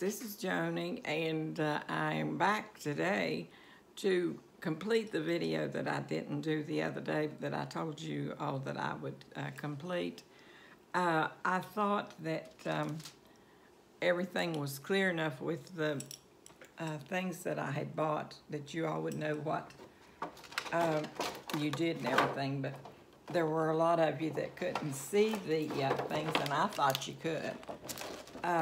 this is Joni, and I am back today to complete the video that I didn't do the other day that I told you all that I would complete. I thought that everything was clear enough with the things that I had bought that you all would know what you did and everything, but there were a lot of you that couldn't see the things, and I thought you could.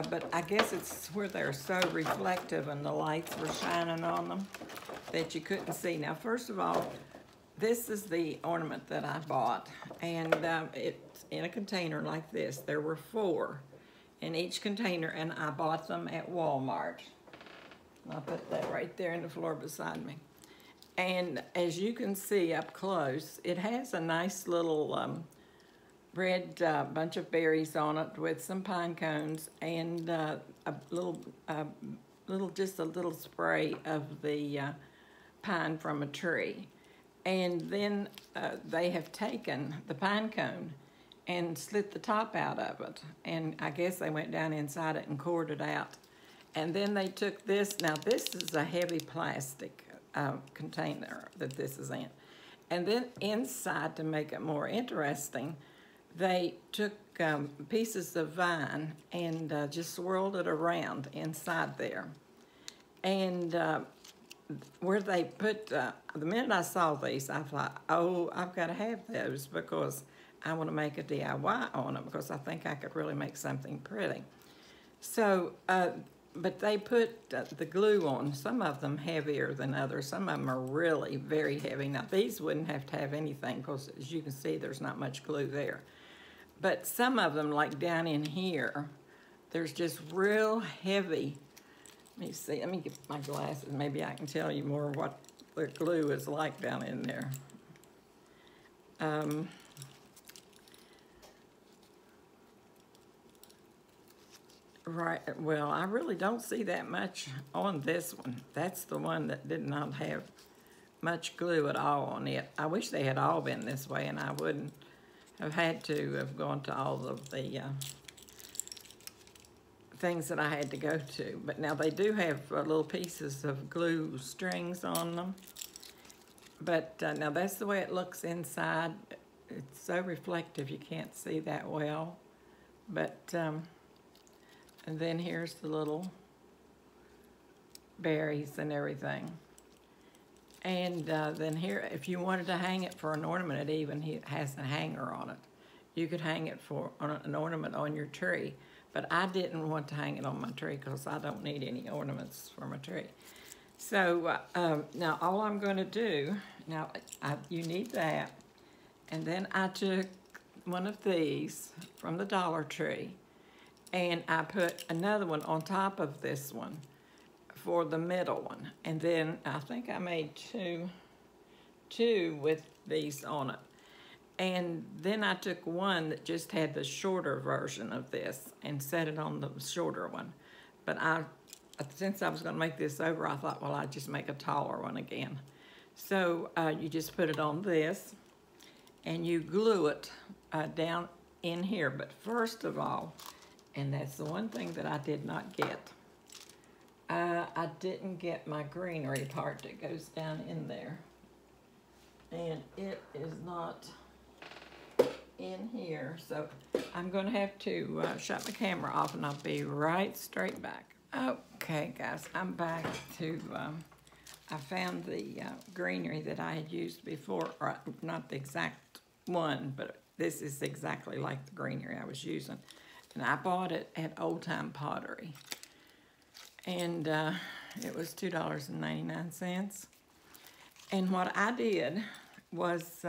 But I guess it's where they're so reflective and the lights were shining on them that you couldn't see. Now, first of all, this is the ornament that I bought, and it's in a container like this. There were 4 in each container, and I bought them at Walmart. I'll put that right there in the floor beside me. And as you can see up close, it has a nice little red bunch of berries on it with some pine cones and just a little spray of the pine from a tree. And then they have taken the pine cone and slit the top out of it. And I guess they went down inside it and cored it out. And then they took this. Now this is a heavy plastic container that this is in. And then inside, to make it more interesting, they took pieces of vine and just swirled it around inside there. And where they put, the minute I saw these, I thought, oh, I've got to have those because I want to make a DIY on them because I think I could really make something pretty. So, but they put the glue on, some of them heavier than others. Some of them are really very heavy. Now, these wouldn't have to have anything because, as you can see, there's not much glue there. But some of them, like down in here, there's just real heavy. Let me see. Let me get my glasses. Maybe I can tell you more what the glue is like down in there. Right, well, I really don't see that much on this one. That's the one that did not have much glue at all on it. I wish they had all been this way, and I wouldn't have had to have gone to all of the things that I had to go to. But now they do have little pieces of glue strings on them. But now that's the way it looks inside. It's so reflective you can't see that well. But and then here's the little berries and everything. And then here, if you wanted to hang it for an ornament, it even has a hanger on it. You could hang it for an ornament on your tree. But I didn't want to hang it on my tree because I don't need any ornaments for my tree. So now all I'm going to do, now you need that. And then I took one of these from the Dollar Tree, and I put another one on top of this one for the middle one. And then I think I made two with these on it. And then I took one that just had the shorter version of this and set it on the shorter one. But since I was gonna make this over, I thought, well, I'd just make a taller one again. So you just put it on this and you glue it down in here. But first of all, and that's the one thing that I did not get. I didn't get my greenery part that goes down in there. And it is not in here. So I'm gonna have to shut my camera off and I'll be right straight back. Okay, guys, I'm back to, I found the greenery that I had used before, or not the exact one, but this is exactly like the greenery I was using. And I bought it at Old Time Pottery. And it was $2.99. And what I did was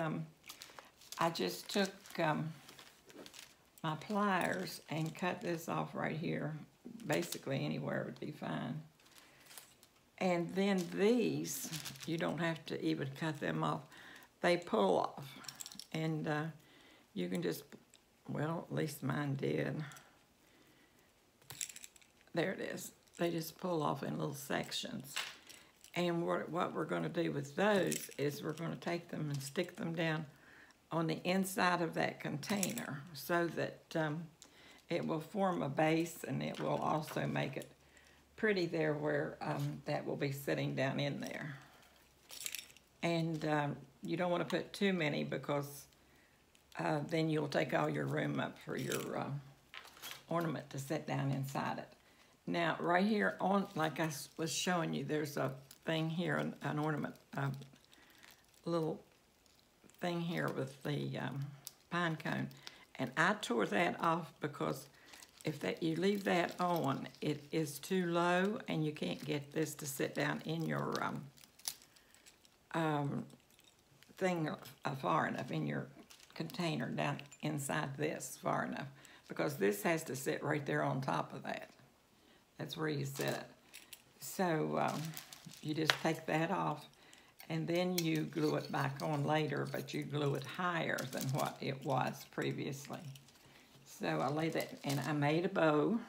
I just took my pliers and cut this off right here. Basically anywhere would be fine. And then these, you don't have to even cut them off. They pull off. And you can just, well, at least mine did. There it is. They just pull off in little sections. And what we're going to do with those is we're going to take them and stick them down on the inside of that container so that it will form a base, and it will also make it pretty there where that will be sitting down in there. And you don't want to put too many because then you'll take all your room up for your ornament to sit down inside it. Now, right here on, like I was showing you, there's a thing here, an ornament, a little thing here with the pine cone. And I tore that off because if that you leave that on, it is too low and you can't get this to sit down in your thing far enough, in your container down inside this far enough, because this has to sit right there on top of that. That's where you sit it. So you just take that off and then you glue it back on later, but you glue it higher than what it was previously. So I lay that, and I made a bow.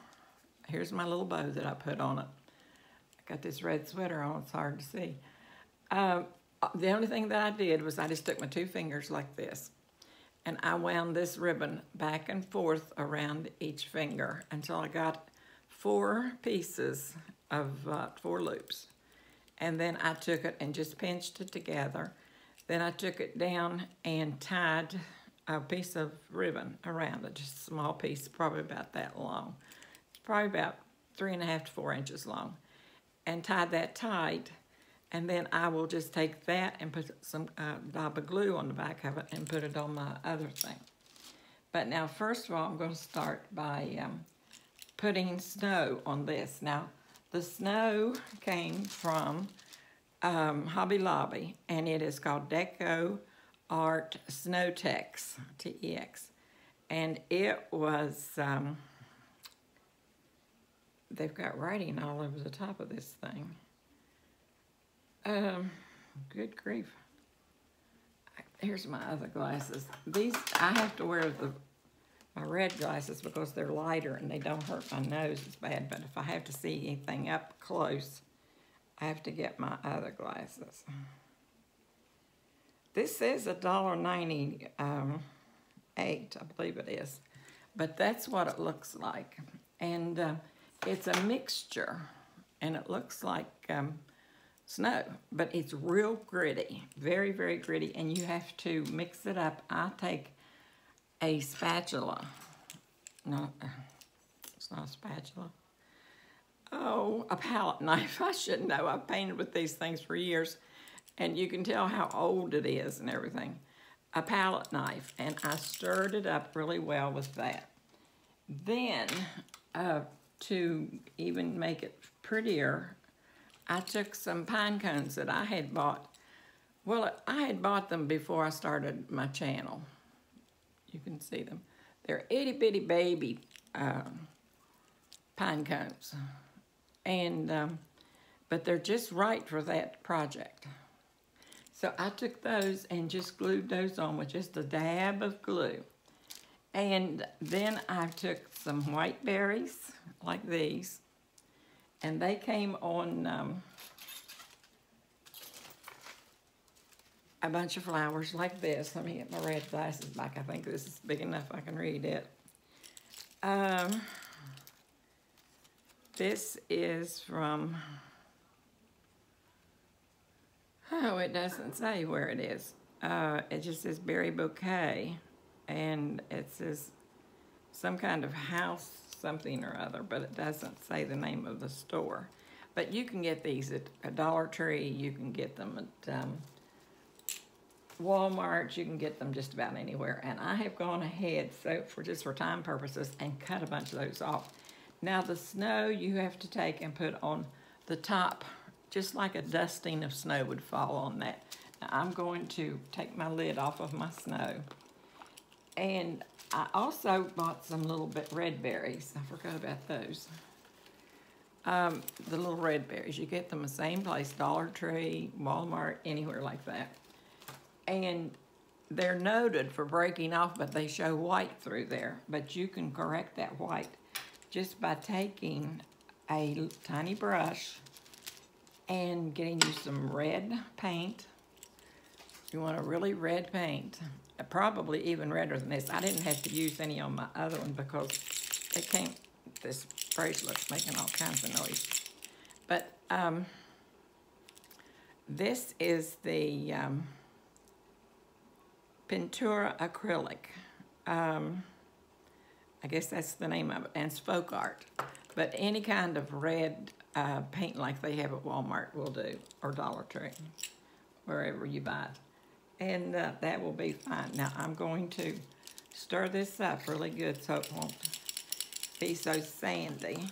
Here's my little bow that I put on it. I got this red sweater on, it's hard to see. The only thing that I did was I just took my 2 fingers like this, and I wound this ribbon back and forth around each finger until I got 4 pieces of 4 loops. And then I took it and just pinched it together. Then I took it down and tied a piece of ribbon around it, just a small piece, probably about that long. It's probably about 3.5 to 4 inches long. And tied that tight, and then I will just take that and put some dab of glue on the back of it and put it on my other thing. But now, first of all, I'm going to start by putting snow on this. Now, the snow came from Hobby Lobby, and it is called Deco Art Snow Tex, T-E-X. And it was, they've got writing all over the top of this thing. Good grief. Here's my other glasses. These, I have to wear my red glasses because they're lighter and they don't hurt my nose as bad, but if I have to see anything up close, I have to get my other glasses. This says $1.98, I believe it is, but that's what it looks like. And it's a mixture, and it looks like snow, but it's real gritty, very, very gritty, and you have to mix it up. I take a spatula. No, it's not a spatula. Oh, a palette knife. I should know. I've painted with these things for years, and you can tell how old it is and everything. A palette knife, and I stirred it up really well with that. Then, to even make it prettier, I took some pine cones that I had bought. Well, I had bought them before I started my channel. You can see them. They're itty-bitty baby pine cones. And, but they're just right for that project. So I took those and just glued those on with just a dab of glue. And then I took some white berries, like these, and they came on a bunch of flowers like this. Let me get my red glasses back. I think this is big enough I can read it. This is from, oh, it doesn't say where it is. It just says Berry Bouquet, and it says some kind of house something or other, but it doesn't say the name of the store. But you can get these at a Dollar Tree. You can get them at Walmart. You can get them just about anywhere. And I have gone ahead, so just for time purposes, and cut a bunch of those off. Now the snow you have to take and put on the top, just like a dusting of snow would fall on that. Now I'm going to take my lid off of my snow. And I also bought some little bit red berries. I forgot about those. The little red berries. You get them the same place, Dollar Tree, Walmart, anywhere like that. And they're noted for breaking off, but they show white through there. But you can correct that white just by taking a tiny brush and getting you some red paint. You want a really red paint, probably even redder than this. I didn't have to use any on my other one because it came, this bracelet's making all kinds of noise. But this is the Pintura acrylic. I guess that's the name of it, and it's folk art. But any kind of red paint like they have at Walmart will do, or Dollar Tree, wherever you buy it. And that will be fine. Now I'm going to stir this up really good so it won't be so sandy,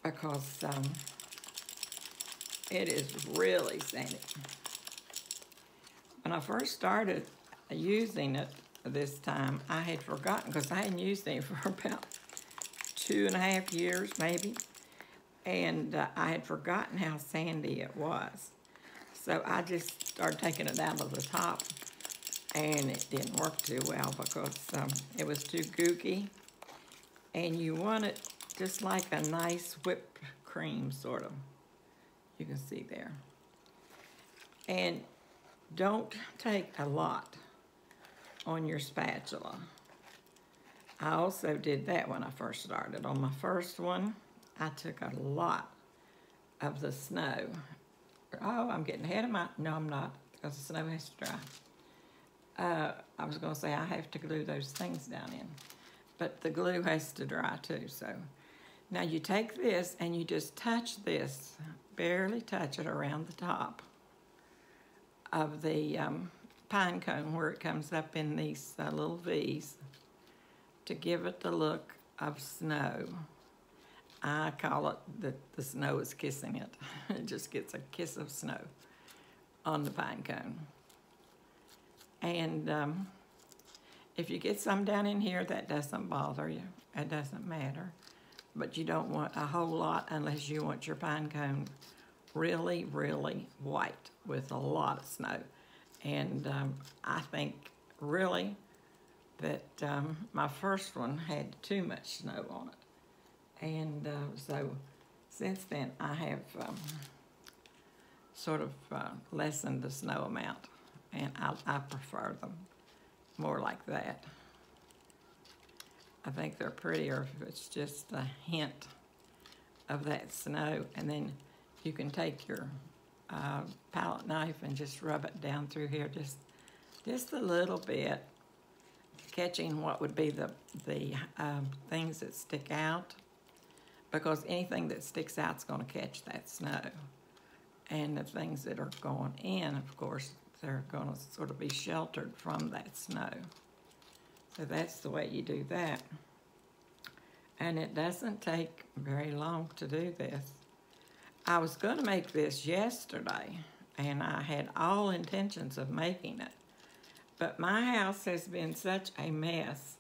because it is really sandy. When I first started using it this time, I had forgotten, because I hadn't used it for about 2.5 years maybe, and I had forgotten how sandy it was. So I just started taking it out of the top, and it didn't work too well because it was too gooky, and you want it just like a nice whipped cream, sort of. You can see there. And don't take a lot on your spatula. I also did that when I first started. On my first one, I took a lot of the snow. Oh, I'm getting ahead of my... No, I'm not, because the snow has to dry. I was going to say I have to glue those things down in, but the glue has to dry too. So now you take this and you just touch this, barely touch it around the top of the pine cone where it comes up in these little V's to give it the look of snow. I call it that the snow is kissing it. It just gets a kiss of snow on the pine cone. And if you get some down in here, that doesn't bother you. It doesn't matter. But you don't want a whole lot unless you want your pine cone really, really white with a lot of snow. And I think really that my first one had too much snow on it. And so since then I have sort of lessened the snow amount, and I prefer them more like that. I think they're prettier if it's just a hint of that snow, and then you can take your palette knife and just rub it down through here just a little bit, catching what would be the things that stick out, because anything that sticks out is going to catch that snow. And the things that are going in, of course, they're going to sort of be sheltered from that snow. So that's the way you do that. And it doesn't take very long to do this. I was going to make this yesterday, and I had all intentions of making it. But my house has been such a mess,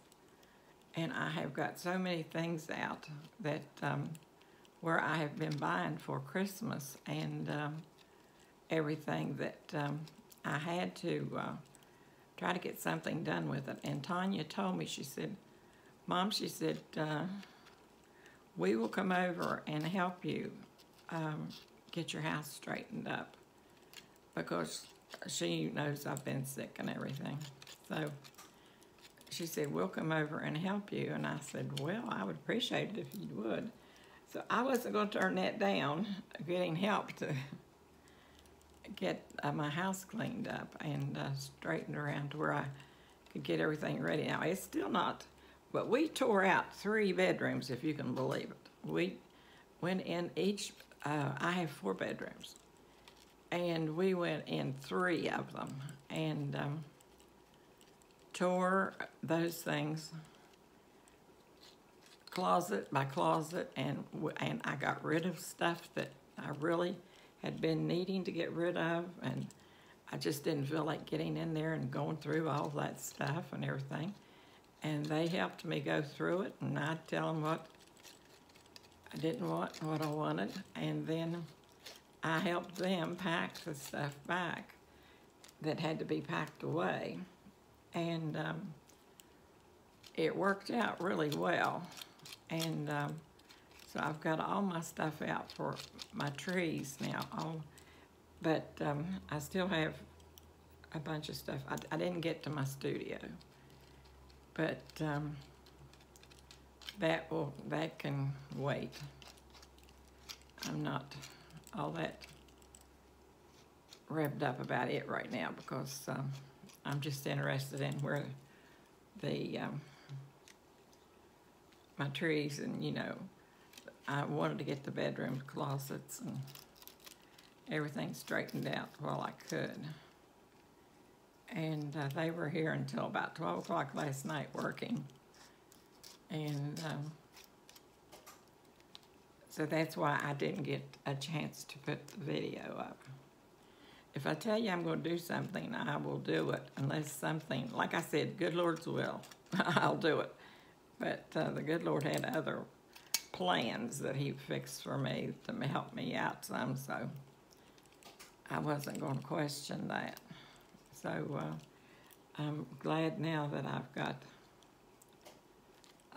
and I have got so many things out that where I have been buying for Christmas and everything that I had to try to get something done with it. And Tanya told me, she said, Mom, she said, we will come over and help you get your house straightened up, because she knows I've been sick and everything. So she said, we'll come over and help you. And I said, well, I would appreciate it if you would. So I wasn't going to turn that down, getting help to get my house cleaned up and straightened around to where I could get everything ready. Now, it's still not, but we tore out 3 bedrooms, if you can believe it. We went in each, I have 4 bedrooms, and we went in 3 of them and tore those things closet by closet, and I got rid of stuff that I really had been needing to get rid of, and I just didn't feel like getting in there and going through all that stuff and everything. And they helped me go through it, and I'd tell them what I didn't want, what I wanted, and then I helped them pack the stuff back that had to be packed away. And it worked out really well. And so I've got all my stuff out for my trees now. But I still have a bunch of stuff. I didn't get to my studio, but that can wait. I'm not all that revved up about it right now because I'm just interested in where the my trees, and you know, I wanted to get the bedroom closets and everything straightened out while I could. And they were here until about 12 o'clock last night working. And so that's why I didn't get a chance to put the video up. If I tell you I'm going to do something, I will do it, unless something, like I said, good Lord's will, I'll do it. But the good Lord had other plans that he fixed for me to help me out some, so I wasn't going to question that. So I'm glad now that I've got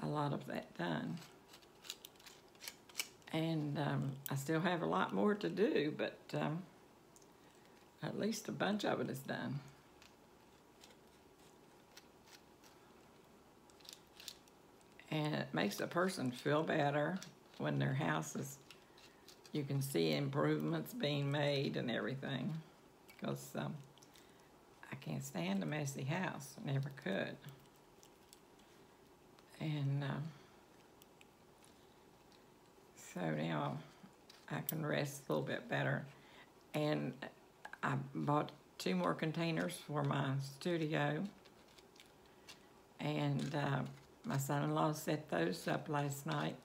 a lot of that done. And I still have a lot more to do, but at least a bunch of it is done. And it makes a person feel better when their house is, you can see improvements being made and everything. Because I can't stand a messy house, never could. And so now I can rest a little bit better. And I bought 2 more containers for my studio. And my son-in-law set those up last night.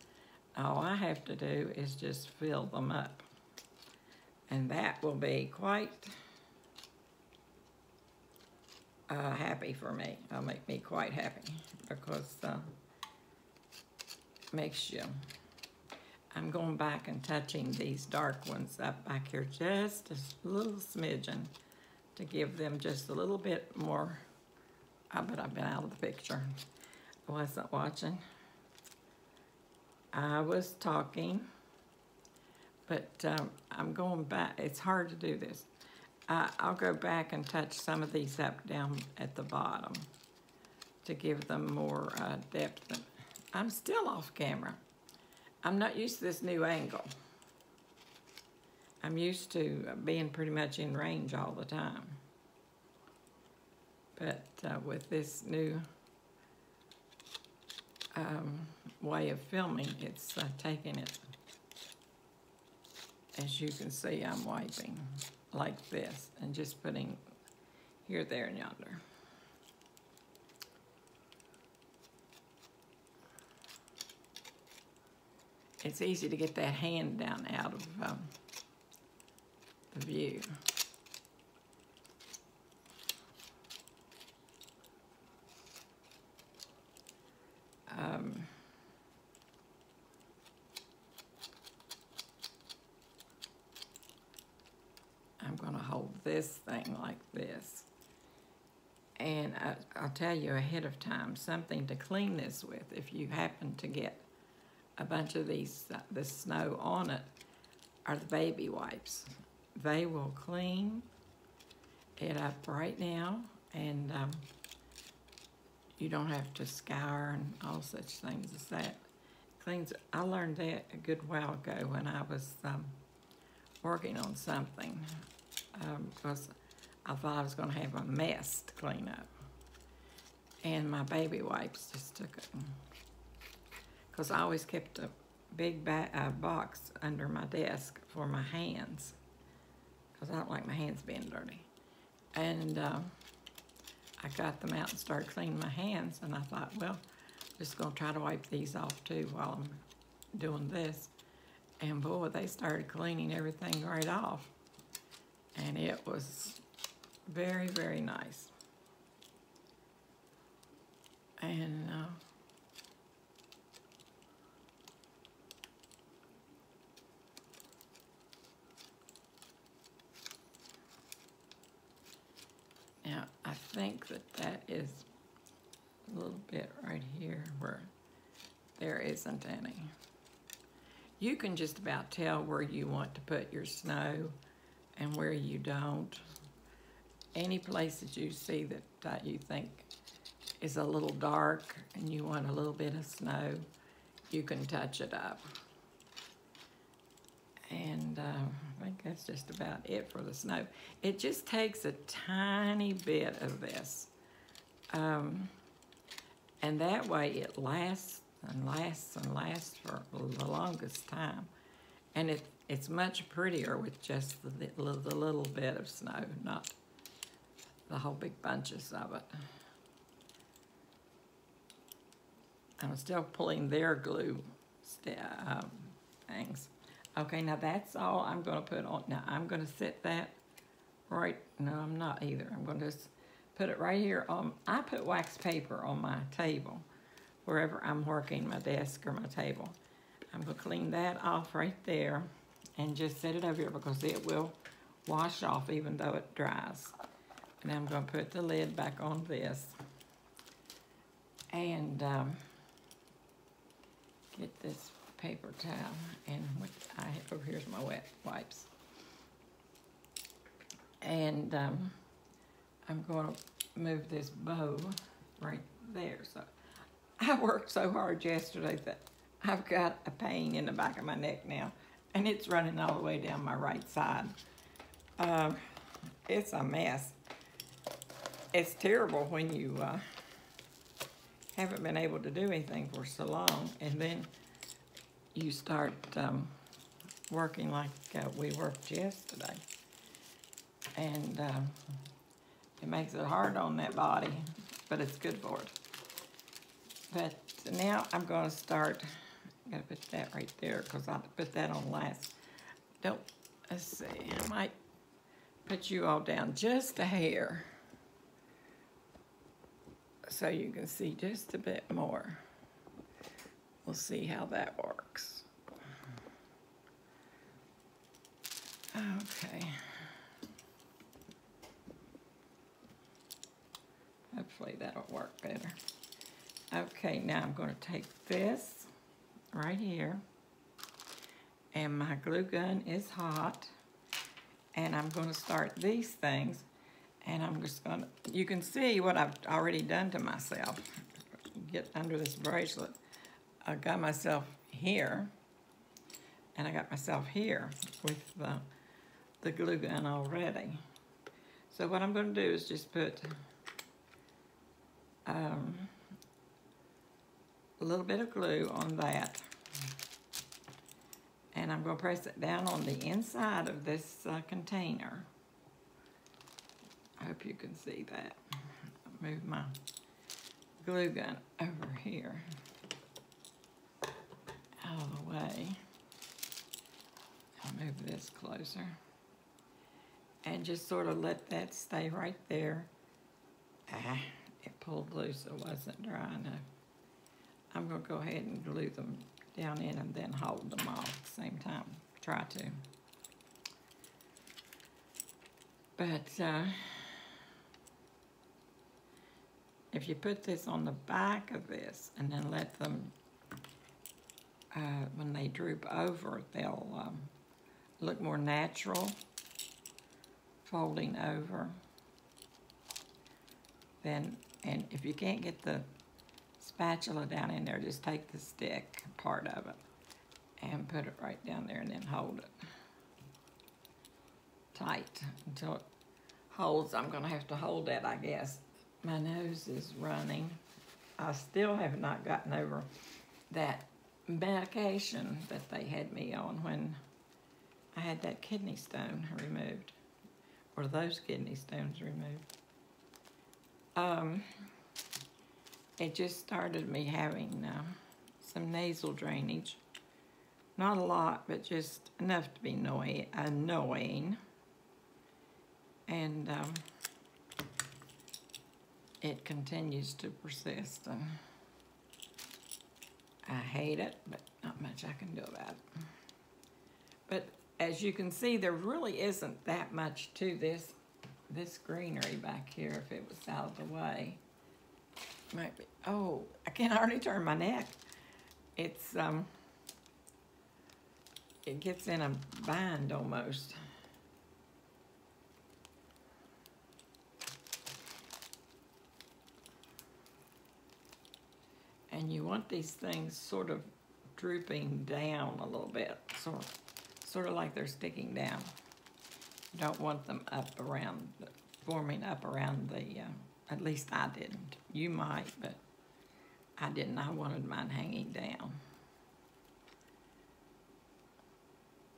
All I have to do is just fill them up. And that will be quite happy for me. It'll make me quite happy because it makes you... I'm going back and touching these dark ones up back here just a little smidgen to give them just a little bit more. But I've been out of the picture. I wasn't watching. I was talking, but I'm going back. It's hard to do this. I'll go back and touch some of these up down at the bottom to give them more depth. I'm still off camera. I'm not used to this new angle. I'm used to being pretty much in range all the time. But with this new way of filming, it's taking it. As you can see, I'm wiping like this and just putting here, there, and yonder. It's easy to get that hand down out of the view. I'm going to hold this thing like this. And I'll tell you ahead of time something to clean this with. If you happen to get a bunch of these, this snow on it, are the baby wipes. They will clean it up right now, and you don't have to scour and all such things as that. Cleans. I learned that a good while ago when I was working on something because I thought I was going to have a mess to clean up, and my baby wipes just took it. Because I always kept a big box under my desk for my hands, because I don't like my hands being dirty. And I got them out and started cleaning my hands, and I thought, well, I'm just going to try to wipe these off too while I'm doing this. And boy, they started cleaning everything right off. And it was very, very nice. And now, I think that is a little bit right here where there isn't any. You can just about tell where you want to put your snow and where you don't. Any place that you see that you think is a little dark and you want a little bit of snow, you can touch it up. And I think that's just about it for the snow. It just takes a tiny bit of this. And that way it lasts and lasts and lasts for the longest time. And it's much prettier with just the little bit of snow, not the whole big bunches of it. I'm still pulling their glue things. Okay, now that's all I'm going to put on. Now I'm going to set that right. No, I'm not either. I'm going to just put it right here on. I put wax paper on my table wherever I'm working, my desk or my table. I'm going to clean that off right there and just set it over here because it will wash off even though it dries. And I'm going to put the lid back on this and get this paper towel, and over here's my wet wipes. And I'm going to move this bow right there. So I worked so hard yesterday that I've got a pain in the back of my neck now, and it's running all the way down my right side. It's a mess. It's terrible when you haven't been able to do anything for so long, and then you start working like we worked yesterday. And it makes it hard on that body, but it's good for it. But now I'm going to start, I got to put that right there because I put that on last. Let's see, I might put you all down just a hair so you can see just a bit more. We'll see how that works. Okay. Hopefully that'll work better. Okay, now I'm going to take this right here, and my glue gun is hot, and I'm going to start these things, and I'm just going to, you can see what I've already done to myself. Get under this bracelet. I got myself here, and I got myself here with the glue gun already. So what I'm going to do is just put a little bit of glue on that, and I'm going to press it down on the inside of this container. I hope you can see that. I'll move my glue gun over here out of the way. I'll move this closer and just sort of let that stay right there. It pulled loose, it wasn't dry enough. I'm going to go ahead and glue them down in and then hold them all at the same time. Try to. But if you put this on the back of this and then let them, when they droop over, they'll look more natural, folding over. Then, and if you can't get the spatula down in there, just take the stick part of it and put it right down there and then hold it tight until it holds. I'm going to have to hold that, I guess. My nose is running. I still have not gotten over that medication that they had me on when I had that kidney stone removed, or those kidney stones removed. It just started me having some nasal drainage. Not a lot, but just enough to be annoying. And it continues to persist. I hate it, but not much I can do about it. But as you can see, there really isn't that much to this greenery back here if it was out of the way. Might be, oh, I can hardly turn my neck. It's, it gets in a bind almost. And you want these things sort of drooping down a little bit, so sort of like they're sticking down. You don't want them up around, forming up around the, at least I didn't. You might, but I didn't. I wanted mine hanging down.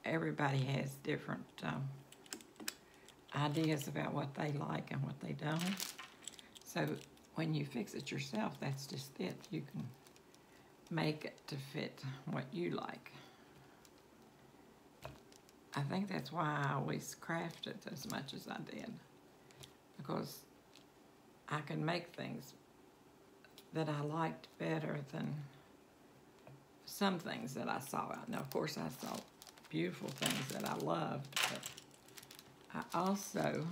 Everybody has different ideas about what they like and what they don't. So when you fix it yourself, that's just it. You can make it to fit what you like. I think that's why I always crafted as much as I did, because I can make things that I liked better than some things that I saw out. Now, of course, I saw beautiful things that I loved, but I also,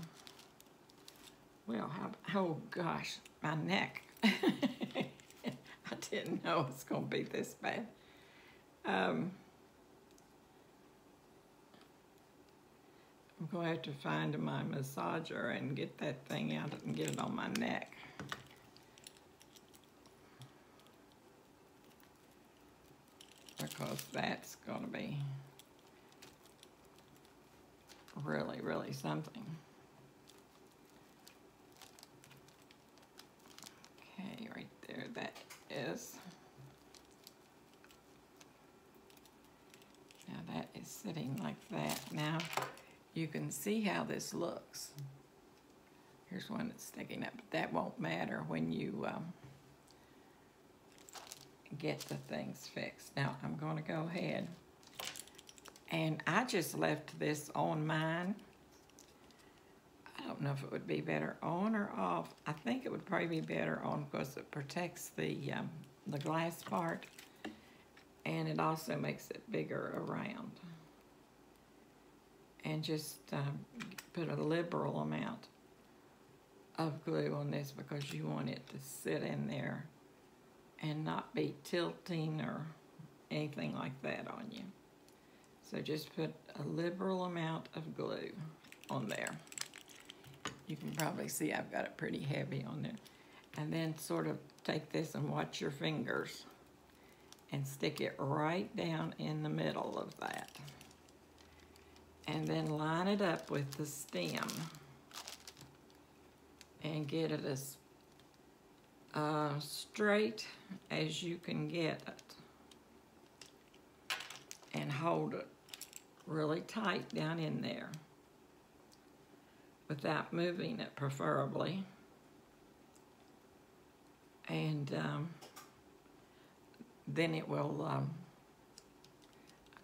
well, oh gosh, my neck. I didn't know it was going to be this bad. I'm going to have to find my massager and get that thing out and get it on my neck. Because that's going to be really, really something. Okay, right there, that is. Now that is sitting like that. Now you can see how this looks. Here's one that's sticking up, but that won't matter when you get the things fixed. Now I'm going to go ahead, and I just left this on mine. I don't know if it would be better on or off. I think it would probably be better on because it protects the glass part, and it also makes it bigger around. And just put a liberal amount of glue on this because you want it to sit in there and not be tilting or anything like that on you. So just put a liberal amount of glue on there. You can probably see I've got it pretty heavy on there. And then sort of take this and watch your fingers and stick it right down in the middle of that. And then line it up with the stem and get it as straight as you can get it. And hold it really tight down in there without moving it, preferably. And then it will, I've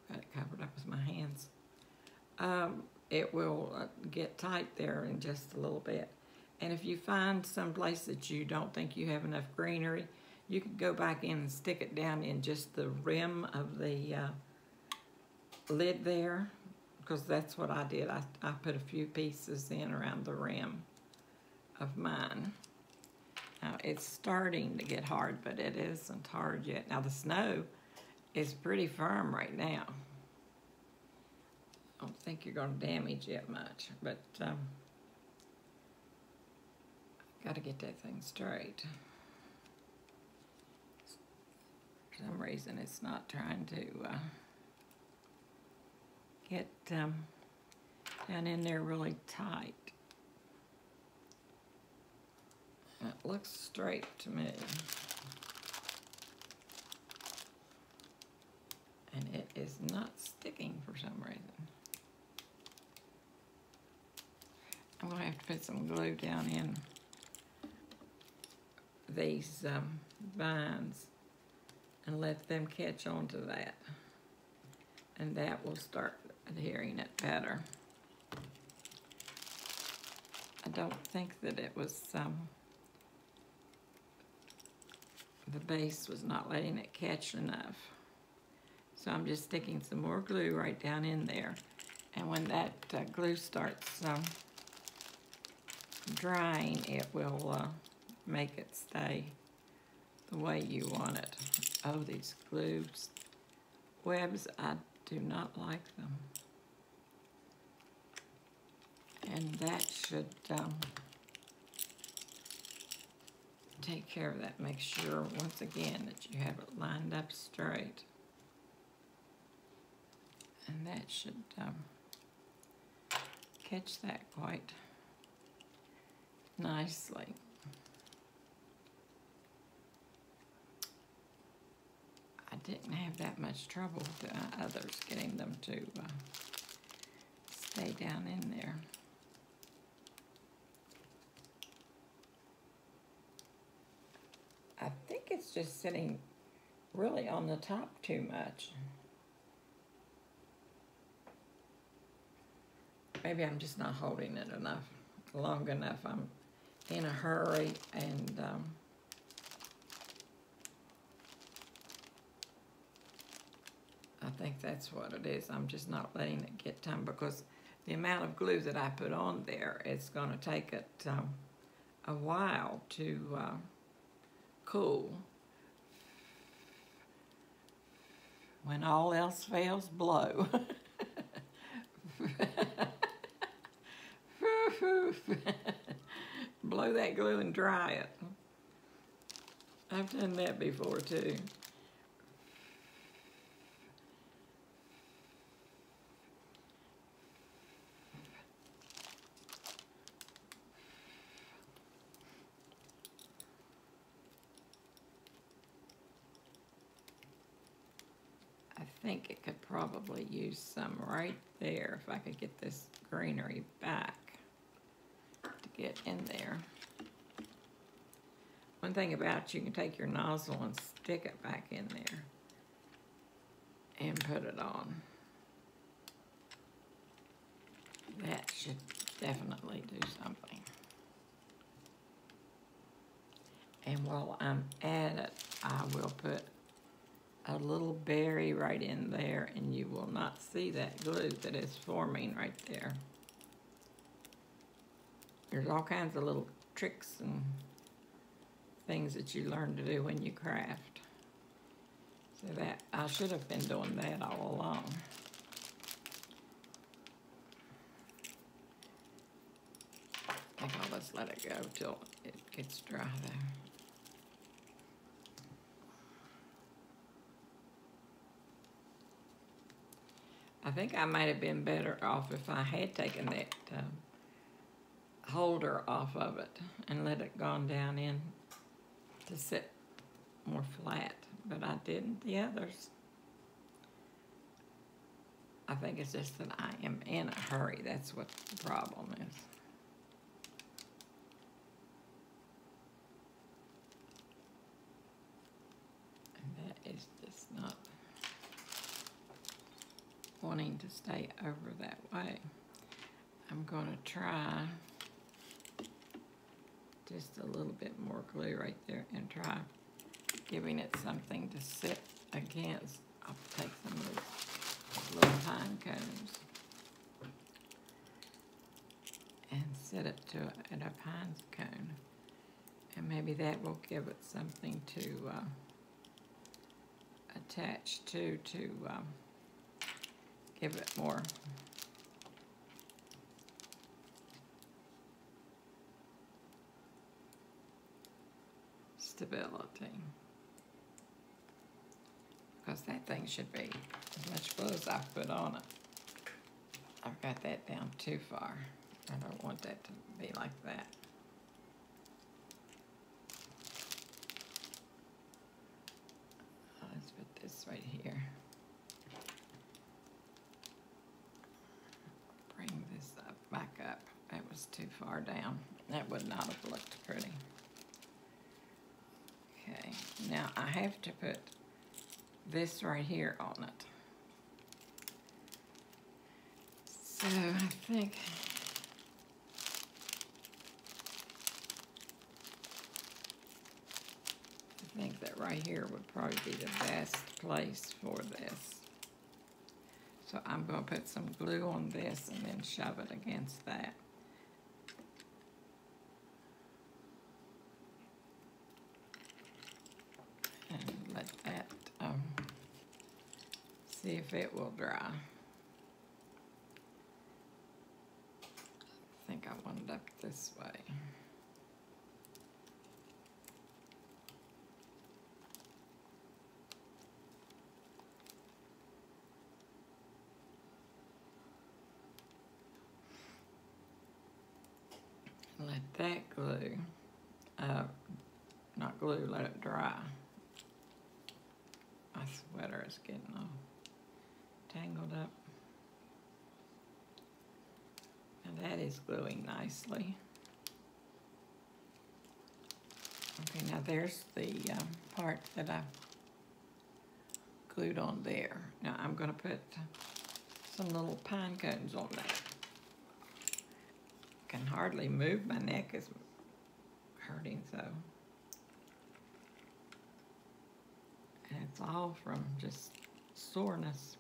got it covered up with my hands. It will get tight there in just a little bit. And if you find some place that you don't think you have enough greenery, you can go back in and stick it down in just the rim of the lid there, because that's what I did. I put a few pieces in around the rim of mine. Now it's starting to get hard, but it isn't hard yet. Now the snow is pretty firm right now. I don't think you're going to damage it much, but got to get that thing straight. For some reason, it's not trying to get down in there really tight. It looks straight to me. And it is not sticking for some reason. I'm going to have to put some glue down in these vines and let them catch on to that. And that will start adhering it better. I don't think that it was, the base was not letting it catch enough. So I'm just sticking some more glue right down in there. And when that glue starts drying, it will make it stay the way you want it. Oh, these glue webs, I do not like them. And that should take care of that. Make sure, once again, that you have it lined up straight. And that should catch that quite nicely. I didn't have that much trouble with the others getting them to stay down in there. I think it's just sitting really on the top too much. Maybe I'm just not holding it long enough. I'm in a hurry, and I think that's what it is. I'm just not letting it get time, because the amount of glue that I put on there, it's going to take it a while to cool. When all else fails, blow. Blow that glue and dry it. I've done that before too. I think it could probably use some right there if I could get this greenery back to get in there. One thing about you can take your nozzle and stick it back in there and put it on. That should definitely do something. And while I'm at it, I will put a little berry right in there, and you will not see that glue that is forming right there. There's all kinds of little tricks and things that you learn to do when you craft. So that, I should have been doing that all along. I think I'll just let it go till it gets dry though. I think I might have been better off if I had taken that holder off of it and let it gone down in to sit more flat, but I didn't the others. I think it's just that I am in a hurry. That's what the problem is. And that is just not wanting to stay over that way. I'm going to try just a little bit more glue right there and try giving it something to sit against. I'll take some of those little pine cones and set it to a pine cone, and maybe that will give it something to attach to give it more stability. Because that thing should be as much glue as I've put on it. I've got that down too far. I don't want that to be like that. Let's put this right here. Bring this up, back up. That was too far down. That would not have looked pretty. Okay, now I have to put this right here on it. So I think that right here would probably be the best place for this. So I'm going to put some glue on this and then shove it against that. And let that see if it will dry. I think I want it up this way. let that glue, not glue, let it dry. My sweater is getting all tangled up. And that is gluing nicely. Okay, now there's the part that I glued on there. Now I'm going to put some little pine cones on that. I can hardly move, my neck is hurting so. And it's all from just soreness.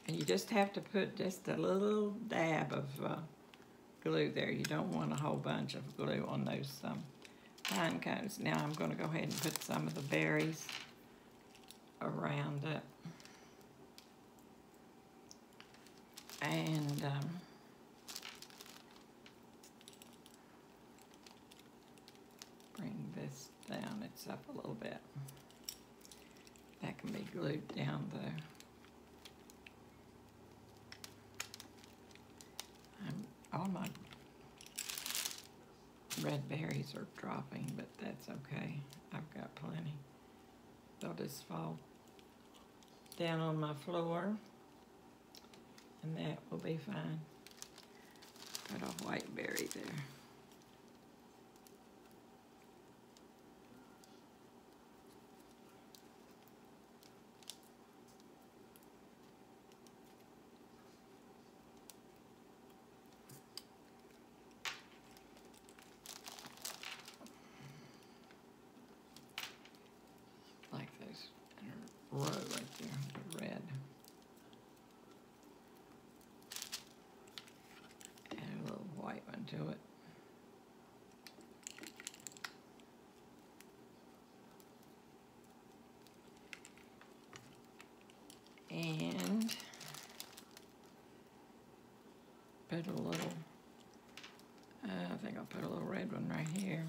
And you just have to put just a little dab of glue there. You don't want a whole bunch of glue on those pine cones. Now I'm going to go ahead and put some of the berries around it. And bring this down. It's up a little bit. That can be glued down there. All my red berries are dropping, but that's okay. I've got plenty. They'll just fall down on my floor, and that will be fine. Put a white berry there. Row right there, the red. And a little white one to it. And put a little, I think I'll put a little red one right here.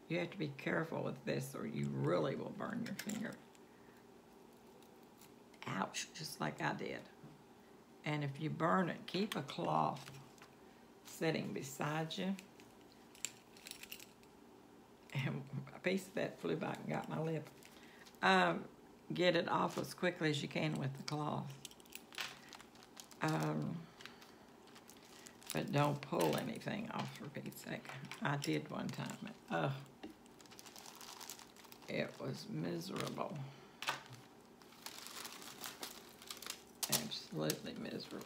You have to be careful with this or you really will burn your finger. Ouch, just like I did. And if you burn it, keep a cloth sitting beside you. And a piece of that flew back and got my lip. Get it off as quickly as you can with the cloth. But don't pull anything off for Pete's sake. I did one time. It was miserable. Absolutely miserable.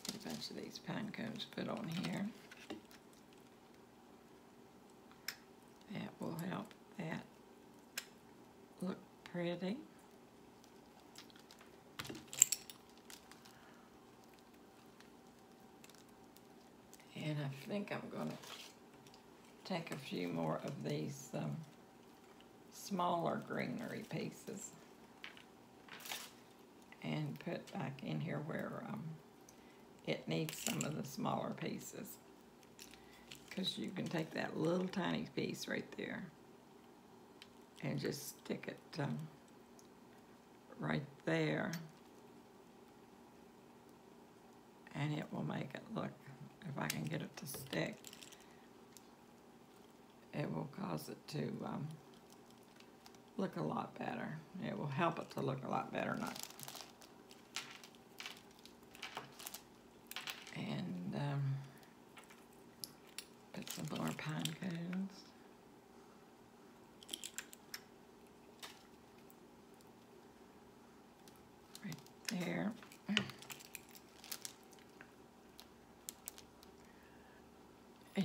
Get a bunch of these pine cones put on here. That will help that look pretty. And I think I'm going to take a few more of these smaller greenery pieces and put back in here where it needs some of the smaller pieces. Because you can take that little tiny piece right there and just stick it right there, and it will make it look, if I can get it to stick, it will cause it to look a lot better. It will help it to look a lot better, not. And put some more pine cones. Right there.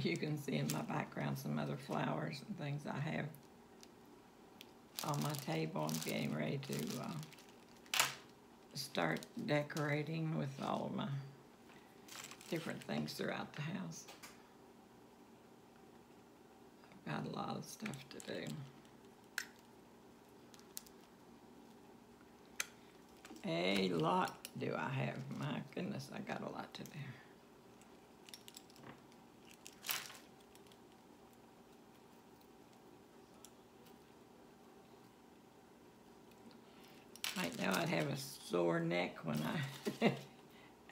You can see in my background some other flowers and things I have on my table. I'm getting ready to start decorating with all of my different things throughout the house. I've got a lot of stuff to do. A lot do I have. My goodness, I got a lot to do. Right now I'd have a sore neck when I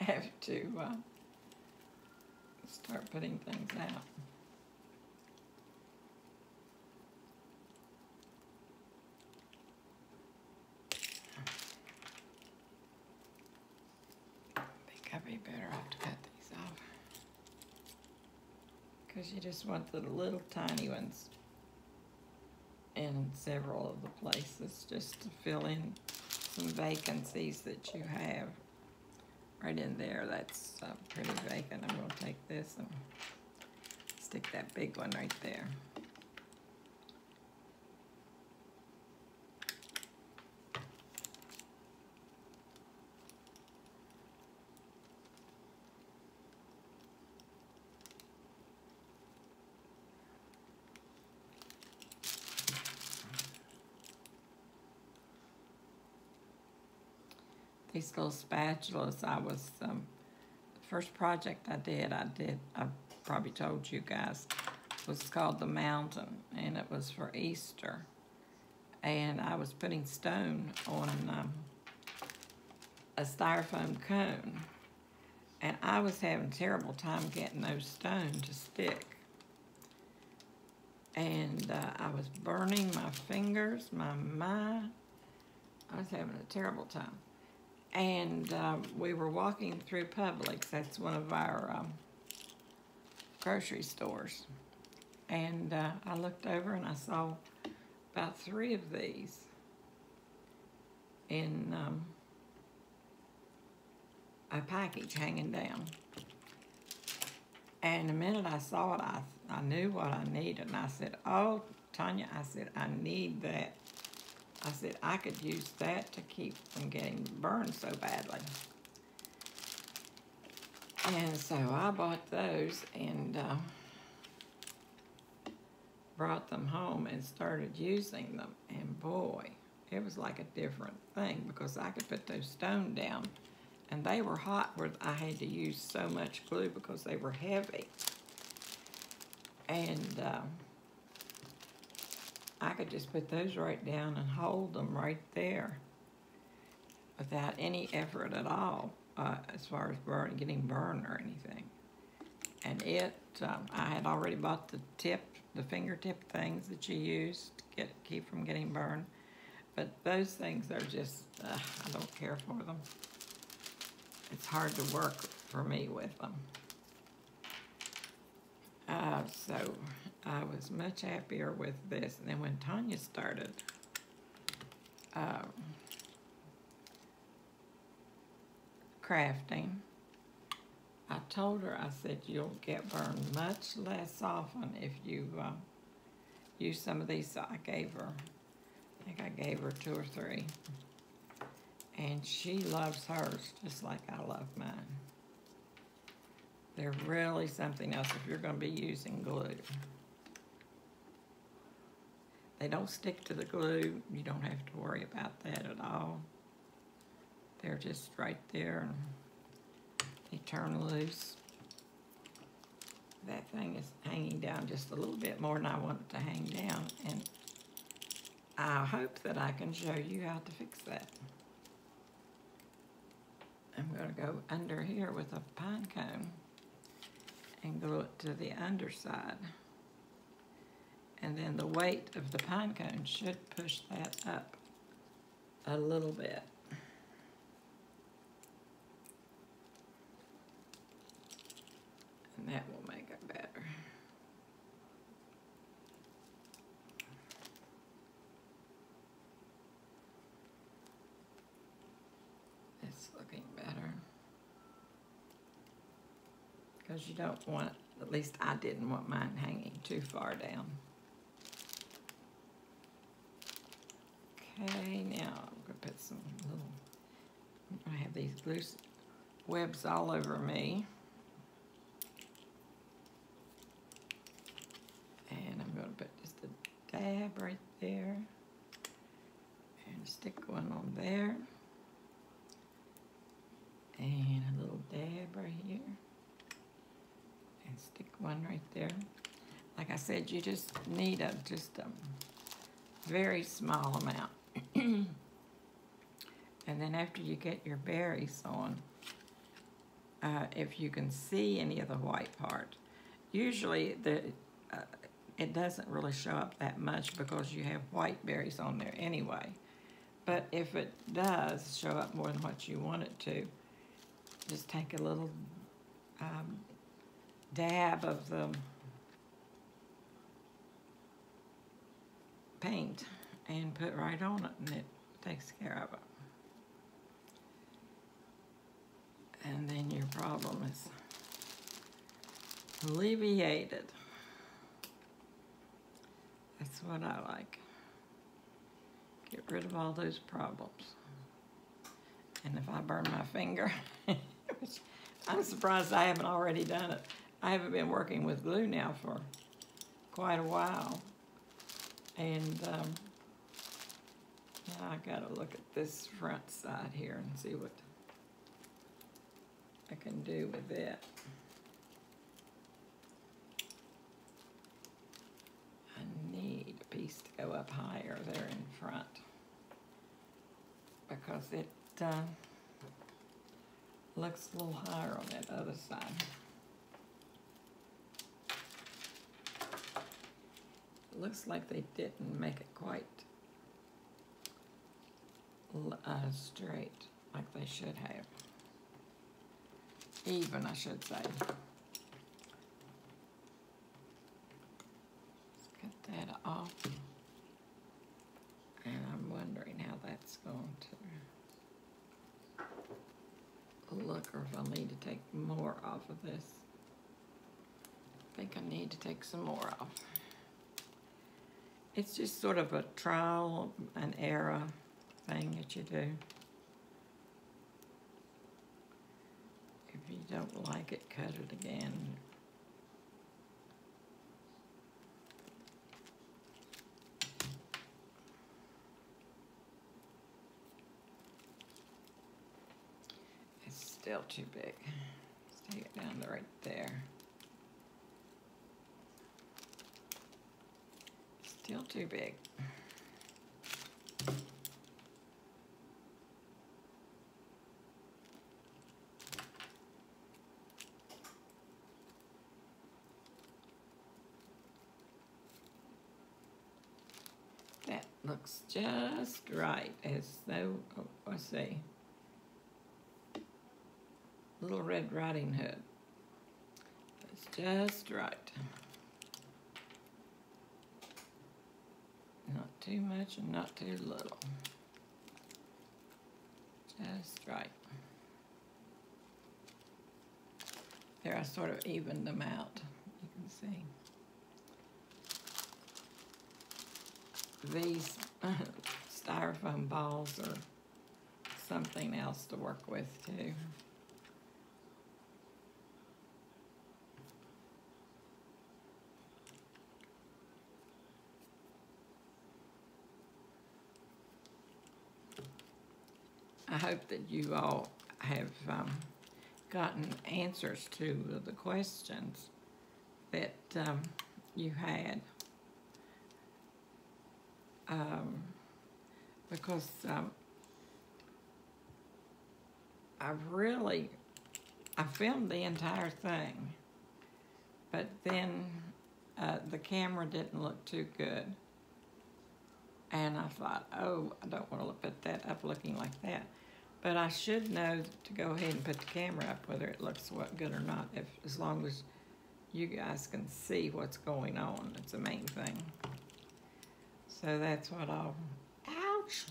have to start putting things out. I think I'd be better off to cut these off, because you just want the little tiny ones in several of the places, just to fill in some vacancies that you have. Right in there, that's pretty vacant. I'm going to take this and stick that big one right there. These little spatulas, the first project I did, I probably told you guys, was called The Mountain, and it was for Easter. And I was putting stone on a styrofoam cone, and I was having a terrible time getting those stones to stick. And I was burning my fingers, I was having a terrible time. And we were walking through Publix. That's one of our grocery stores. And I looked over and I saw about 3 of these in a package hanging down. And the minute I saw it, I knew what I needed. And I said, oh, Tanya, I said, I need that. I said, I could use that to keep from getting burned so badly. And so I bought those and brought them home and started using them. And boy, it was like a different thing, because I could put those stones down, and they were hot where I had to use so much glue because they were heavy. And I could just put those right down and hold them right there without any effort at all, as far as getting burned or anything. And I had already bought the fingertip things that you use to keep from getting burned. But those things are just, I don't care for them. It's hard to work for me with them. So I was much happier with this. And then when Tanya started crafting, I told her, I said, you'll get burned much less often if you use some of these. So I think I gave her 2 or 3. And she loves hers just like I love mine. They're really something else if you're going to be using glue. They don't stick to the glue. You don't have to worry about that at all. They're just right there, and they turn loose. That thing is hanging down just a little bit more than I want it to hang down, and I hope that I can show you how to fix that. I'm going to go under here with a pine cone and glue it to the underside. And then the weight of the pine cone should push that up a little bit. And that will make it better. It's looking better. Because you don't want, at least I didn't want mine hanging too far down. Okay, now I'm going to put some I have these glue webs all over me. And I'm going to put just a dab right there. And stick one on there. And a little dab right here. And stick one right there. Like I said, you just need just a very small amount. And then after you get your berries on, if you can see any of the white part, usually it doesn't really show up that much because you have white berries on there anyway. But if it does show up more than what you want it to, just take a little dab of the paint and put right on it, and it takes care of it. And then your problem is alleviated. That's what I like. Get rid of all those problems. And if I burn my finger, which I'm surprised I haven't already done it. I haven't been working with glue now for quite a while. And now I gotta look at this front side here and see what I can do with it. I need a piece to go up higher there in front because it looks a little higher on that other side. It looks like they didn't make it quite straight like they should have. Even, I should say. Let's cut that off. And I'm wondering how that's going to look, or if I'll need to take more off of this. I think I need to take some more off. It's just sort of a trial and error thing that you do. If you don't like it, cut it again. It's still too big. Let's take it down to right there. Still too big. That looks just right, as though, oh, let's see, Little Red Riding Hood. It's just right. Not too much and not too little. Just right. There, I sort of evened them out, you can see. These styrofoam balls are something else to work with too. I hope that you all have gotten answers to the questions that you had. Because I filmed the entire thing, but then the camera didn't look too good. And I thought, oh, I don't want to put that up looking like that. But I should know to go ahead and put the camera up whether it looks good or not, as long as you guys can see what's going on. It's the main thing. So that's what I'll, ouch!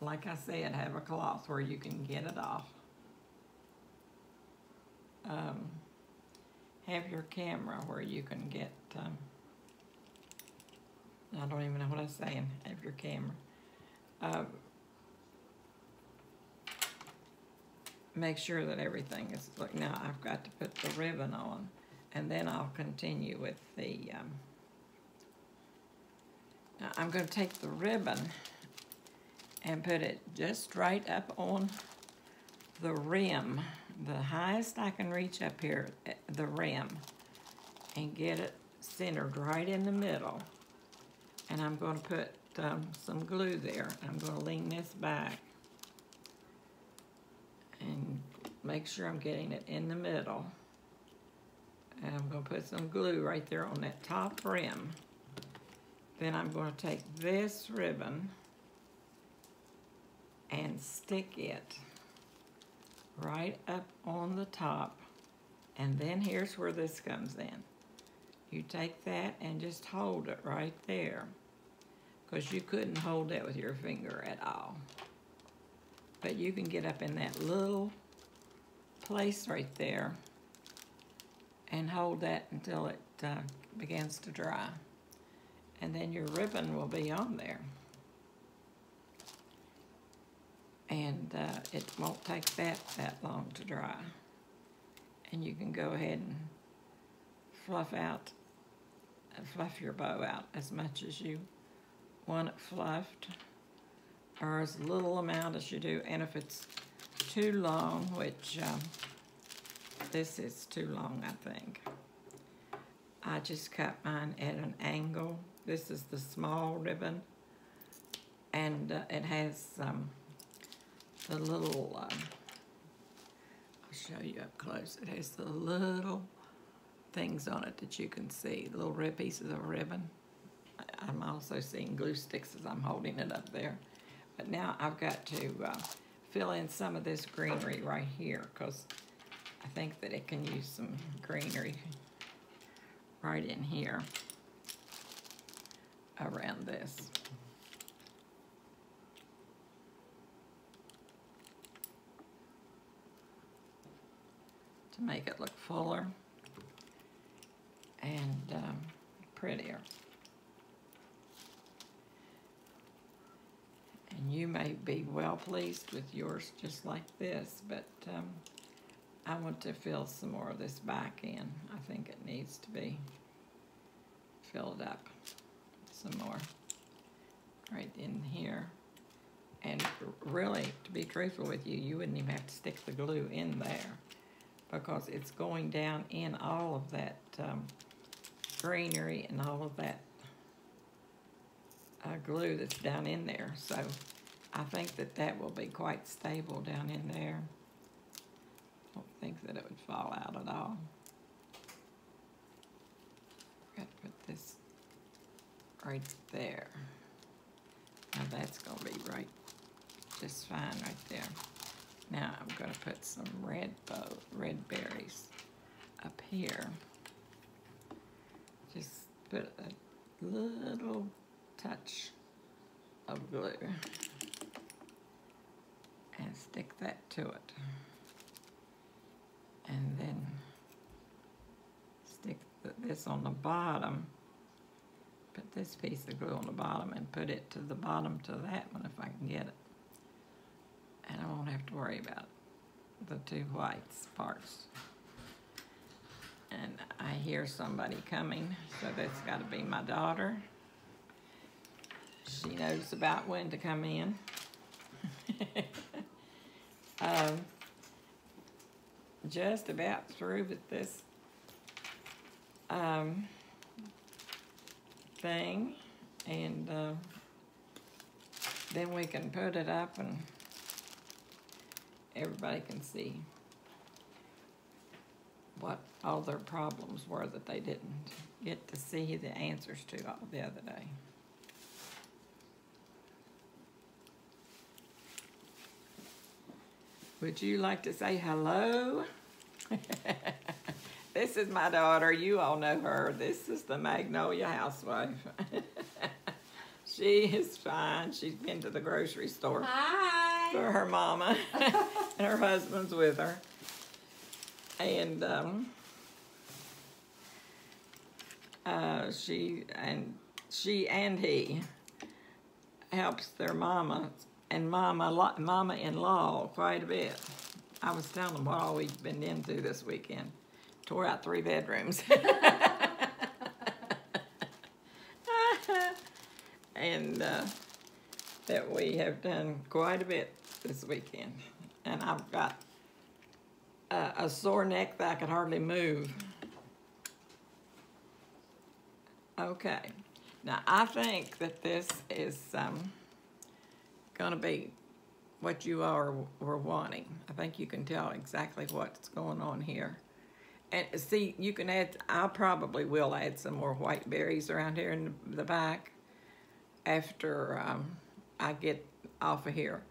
Like I said, have a cloth where you can get it off. Have your camera where you can get, I don't even know what I'm saying, have your camera. Make sure that everything is, look, now I've got to put the ribbon on, and then I'll continue with the, now I'm going to take the ribbon and put it just right up on the rim, the highest I can reach up here at the rim, and get it centered right in the middle. And I'm going to put some glue there. I'm going to lean this back and make sure I'm getting it in the middle. And I'm going to put some glue right there on that top rim. Then I'm going to take this ribbon and stick it right up on the top. And then here's where this comes in. You take that and just hold it right there, because you couldn't hold that with your finger at all. But you can get up in that little place right there and hold that until it begins to dry. And then your ribbon will be on there. And it won't take that long to dry. And you can go ahead and fluff your bow out as much as you want it fluffed, or as little amount as you do. And if it's too long, which this is too long, I think, I just cut mine at an angle. This is the small ribbon, and it has the little, I'll show you up close. It has the little things on it that you can see, little red pieces of ribbon. I'm also seeing glue sticks as I'm holding it up there. But now I've got to fill in some of this greenery right here, because I think that it can use some greenery right in here around this. To make it look fuller and prettier. And you may be well pleased with yours just like this, but I want to fill some more of this back in. I think it needs to be filled up some more right in here. And really, to be truthful with you, you wouldn't even have to stick the glue in there, because it's going down in all of that greenery and all of that glue that's down in there. So I think that that will be quite stable down in there. I don't think that it would fall out at all. Got to put this right there. Now that's going to be right, just fine right there. Now I'm going to put some red berries up here. Just put a little touch of glue and stick that to it. And then stick this on the bottom. Put this piece of glue on the bottom and put it to the bottom to that one if I can get it. And I won't have to worry about the two whites parts. And I hear somebody coming, so that's got to be my daughter. She knows about when to come in. Just about through with this thing, and then we can put it up and everybody can see what all their problems were that they didn't get to see the answers to the other day. Would you like to say hello? This is my daughter. You all know her. This is the Magnolia housewife. She is fine. She's been to the grocery store. Hi. For her mama. And her husband's with her. And she and he helps their mama and mama-in-law quite a bit. I was telling them what all we've been into this weekend. Tore out 3 bedrooms. And that we have done quite a bit this weekend. And I've got a sore neck that I could hardly move. Okay. Now, I think that this is going to be what you were wanting. I think you can tell exactly what's going on here. And see, you can add, I probably will add some more white berries around here in the back after I get off of here.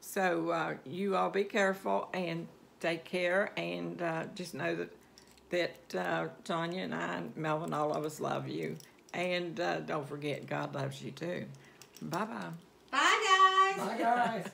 So you all be careful and take care, and just know that Tanya and I, and Melvin, all of us love you. And don't forget, God loves you too. Bye-bye. Bye, guys. Bye, guys.